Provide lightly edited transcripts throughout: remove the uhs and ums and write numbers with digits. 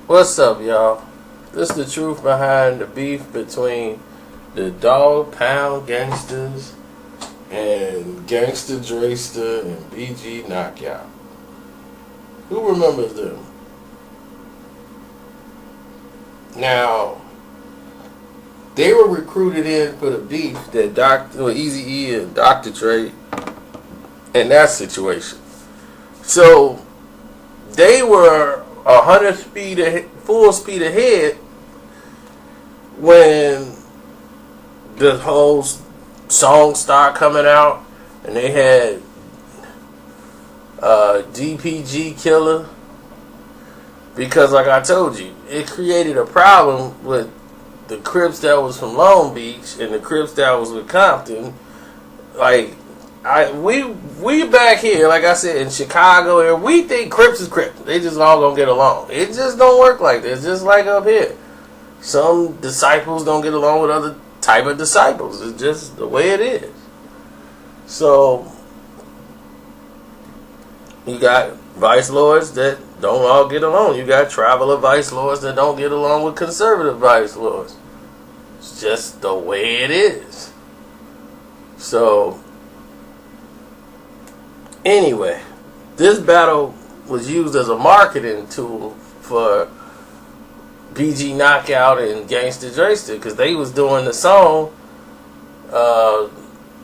What's up, y'all? This is the truth behind the beef between the Dog Pound Gangsters and Gangsta Dresta and BG Knockout. Who remembers them? Now, they were recruited in for the beef that Eazy-E and Dr.Dre in that situation. So they were 100 full speed ahead when the whole song started coming out, and they had DPG Killer, because like I told you, it created a problem with the Crips that was from Long Beach and the Crips that was with Compton. Like, we back here, like I said, in Chicago, and we think Crips is Crips. They just all gonna get along. It just don't work like this. Just like up here, some disciples don't get along with other type of disciples. It's just the way it is. So you got vice lords that don't all get along. You got traveler vice lords that don't get along with conservative vice lords. It's just the way it is. So anyway, this battle was used as a marketing tool for BG Knockout and Gangsta Dresta, because they was doing the song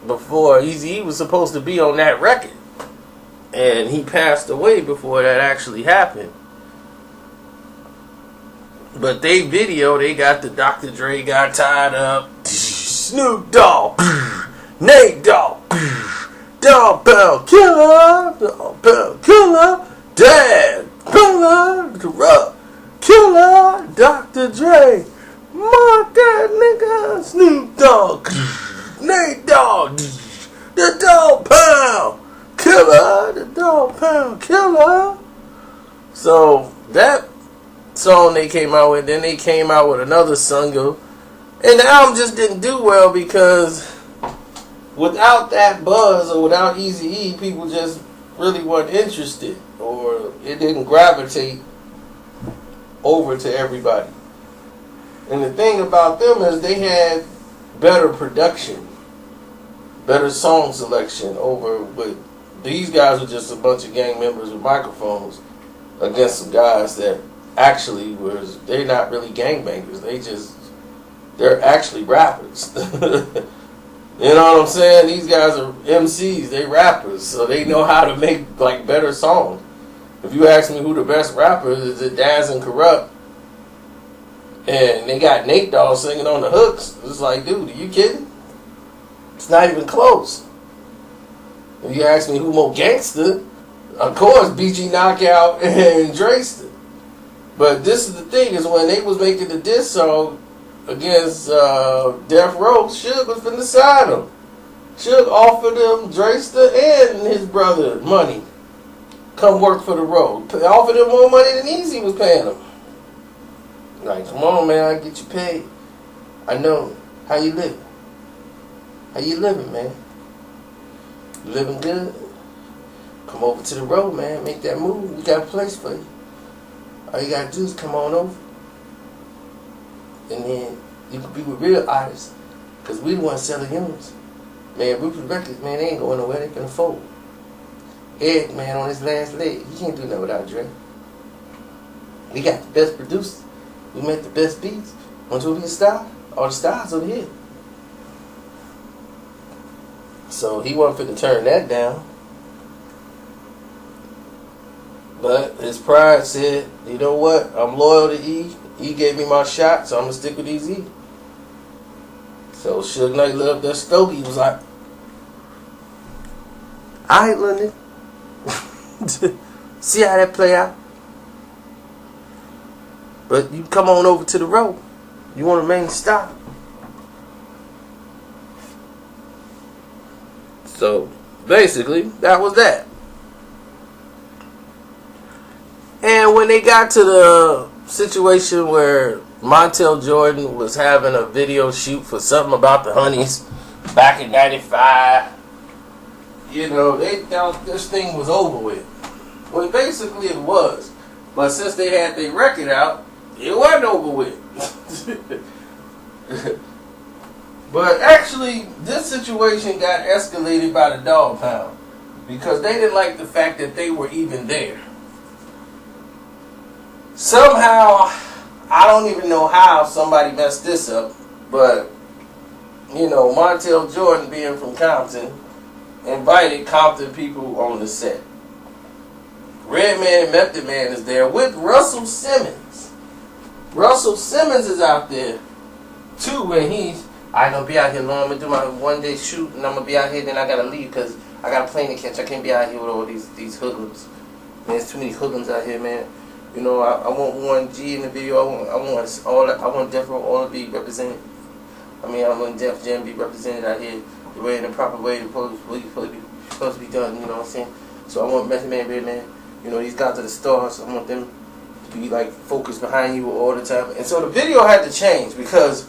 before Eazy-E was supposed to be on that record, and he passed away before that actually happened. But they got the Dr. Dre got tied up, Snoop Dogg, Nate Dogg, Dog Pound Killer, Dog Pound Killer, Dad Killer, Killer, Dr. Dre, mark that nigga, Snoop Dogg, Nate Dogg, the Dog Pound Killer, the Dog Pound Killer. So that song they came out with, then they came out with another single, and the album just didn't do well because without that buzz, or without Eazy-E, people just really weren't interested, or it didn't gravitate over to everybody. And the thing about them is they had better production, better song selection over with. These guys were just a bunch of gang members with microphones against some guys that actually they're not really gangbangers. They're actually rappers. You know what I'm saying? These guys are MCs, they rappers, so they know how to make like better songs. If you ask me who the best rapper is, it Daz and Corrupt, and they got Nate Dogg singing on the hooks. It's like, dude, are you kidding? It's not even close. If you ask me who more gangster, of course BG Knockout and Dresta. But this is the thing, is when they was making the diss song against Death Row, Suge was finna sign him. Suge offered him, Dresta and his brother, money. Come work for the road. Offered him more money than Eazy was paying him. Like, come on, man, I get you paid. I know. How you living? How you living, man? You living good? Come over to the road, man. Make that move. We got a place for you. All you gotta do is come on over. And then you can be with real artists, because we the ones selling yours. Man, Rupert Records, man, they ain't going nowhere. They can afford. Ed, man, on his last leg, he can't do nothing without Dre. We got the best producers. We make the best beats. Want to be a star? All the stars over here. So he wasn't finna turn that down. But his pride said, you know what? I'm loyal to E. E gave me my shot, so I'm gonna stick with Eazy. So Suge Knight loved that Stokey. He was like, alright, little nigga. See how that play out. But you come on over to the road. You want to remain star. So basically, that was that. And when they got to the situation where Montel Jordan was having a video shoot for something about the Honeys back in '95, you know, they thought this thing was over with. Well, basically it was. But since they had their record out, It wasn't over with. But actually, this situation got escalated by the dog pound because they didn't like the fact that they were even there. Somehow, I don't even know how somebody messed this up, but you know, Montel Jordan, being from Compton, invited Compton people on the set. Redman and Method Man is there with Russell Simmons. Russell Simmons is out there too, and I gonna be out here long. I'm gonna do my one-day shoot, and I'm gonna be out here. Then I gotta leave because I got a plane to catch. I can't be out here with all these hoodlums. Man, there's too many hoodlums out here, man. You know, I want Warren G in the video. I want Death Row all to be represented. I want Def Jam be represented out here the way, in the proper way it's supposed to be done. You know what I'm saying? So I want Method Man, Redman. You know, these guys are the stars. I want them to be like focused behind you all the time. And so the video had to change because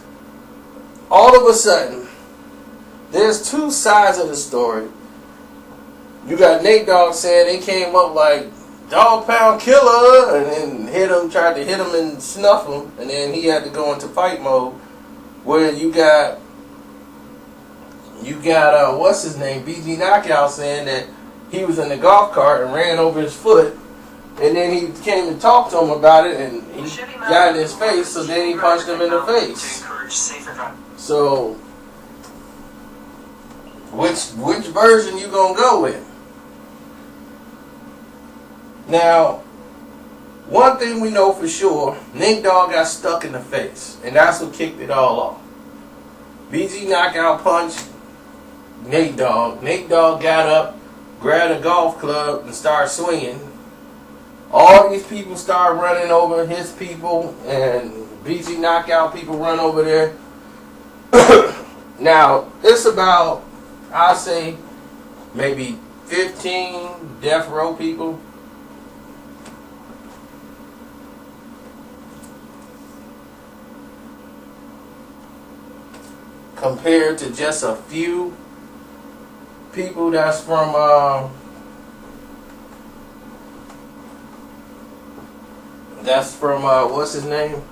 all of a sudden, there's two sides of the story. You got Nate Dogg saying they came up like dog pound killer and then tried to hit him and snuff him, and then he had to go into fight mode. Where you got what's his name, BG Knockout, saying that he was in the golf cart and ran over his foot, and then he came and talked to him about it, and he got in his face, so then he punched him in the face. So, which version you gonna go with? Now, one thing we know for sure, Nate Dogg got stuck in the face, and that's what kicked it all off. BG Knockout punched Nate Dogg. Nate Dogg got up, grabbed a golf club, and started swinging. All these people started running over his people, and BG Knockout people run over there. Now, it's about, I'll say, maybe 15 Death Row people. Compared to just a few people that's from what's his name?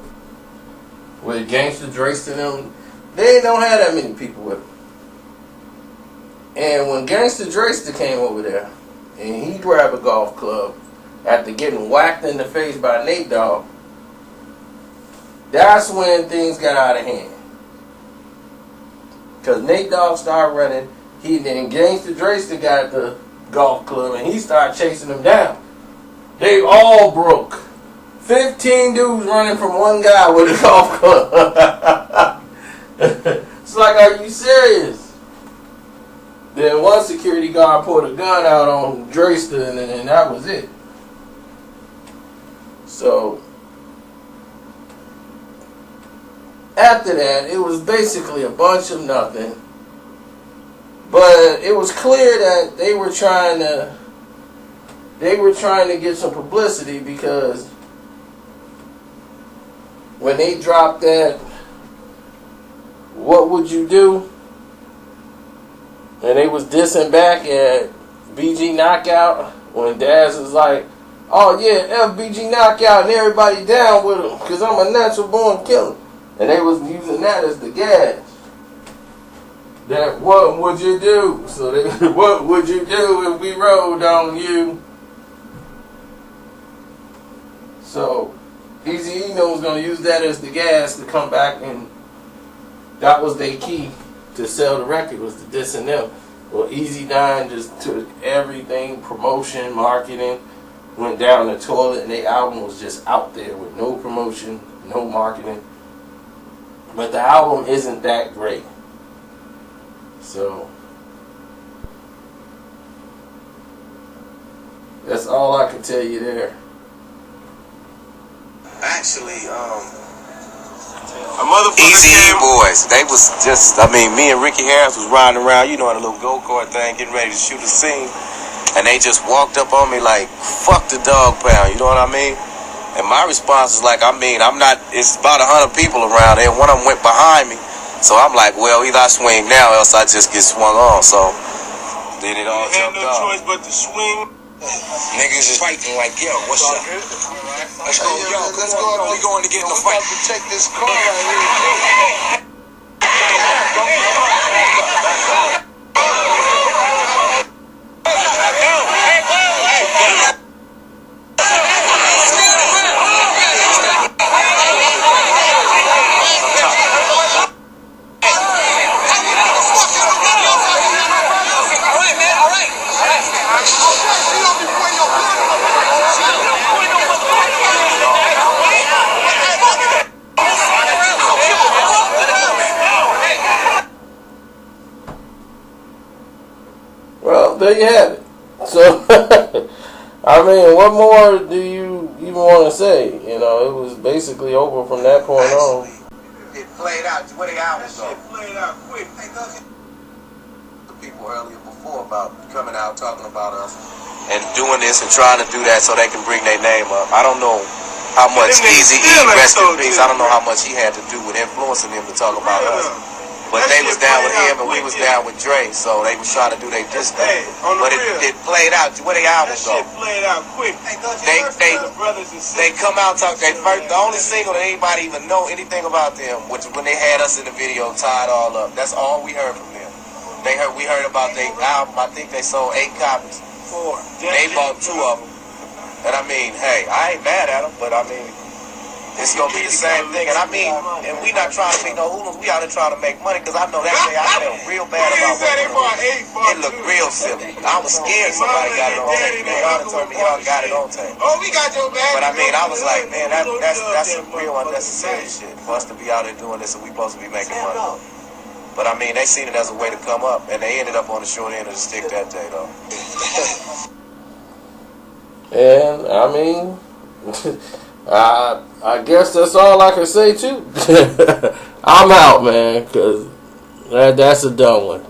With Gangsta, Dresta and them. They don't have that many people with them. And when Gangsta Dresta came over there and he grabbed a golf club after getting whacked in the face by Nate Dogg, that's when things got out of hand. Because Nate Dogg started running, then Gangsta Dresta got the golf club and he started chasing them down. They all broke. 15 dudes running from one guy with a golf club. It's like, are you serious? Then one security guard pulled a gun out on Dresta, and that was it. So, after that, it was basically a bunch of nothing. But it was clear that they were trying to get some publicity, because when they dropped that "What Would You Do?" and they was dissing back at BG Knockout, when Daz was like, "Oh yeah, F BG Knockout and everybody down with him, because I'm a natural born killer." And they was using that as the gas. That "What would you do?" So they, "What would you do if we rode on you?" So Eazy-E was going to use that as the gas to come back, and that was their key to sell the record, was to dissing them. Well, Eazy-9 just took everything, promotion, marketing, went down the toilet, and their album was just out there with no promotion, no marketing. But the album isn't that great. So that's all I can tell you there. Actually, Eazy-E boys, they was just, me and Ricky Harris was riding around, you know, on a little go-kart thing, getting ready to shoot a scene, and they just walked up on me like, "Fuck the dog pound," you know what I mean? And my response is like, I'm not, it's about 100 people around there, one of them went behind me, so I'm like, well, either I swing now, else I just get swung on, so then it all jumped off. You had no choice but to swing. Niggas is fighting like, yo, what's up? Let's go, yo, let's go. We going to get in the fight. To take this car right here. Well, there you have it. So, I mean, what more do you even want to say? You know, it was basically over from that point on. It played out 20 hours ago. It played out quick. The people earlier before about coming out talking about us and doing this and trying to do that so they can bring their name up. I don't know how much Easy E, rest in peace, I don't know how much he had to do with influencing them to talk about us. But they was down with him and we was down with Dre, so they was trying to do their diss thing. But it played out 20 hours ago. That shit played out quick. They come out talk. The only single that anybody even know anything about them, which when they had us in the video tied all up. That's all we heard from them. We heard about their album. I think they sold 8 copies. 4. They bought 2 of them. And I mean, hey, I ain't mad at them, but I mean, it's gonna be the same thing. And I mean, and we not trying to be no hoodlums. We out here trying to make money, because I know that day I felt real bad about it. It looked real silly. I was scared somebody got it on tape. Man, y'all told me y'all got it on tape. Oh, we got your back. But I mean, I was like, man, that's some real unnecessary shit for us to be out here doing this and we supposed to be making money. But I mean, they seen it as a way to come up, and they ended up on the short end of the stick that day, though. And, I mean, I guess that's all I can say, too. I'm out, man, because that's a dumb one.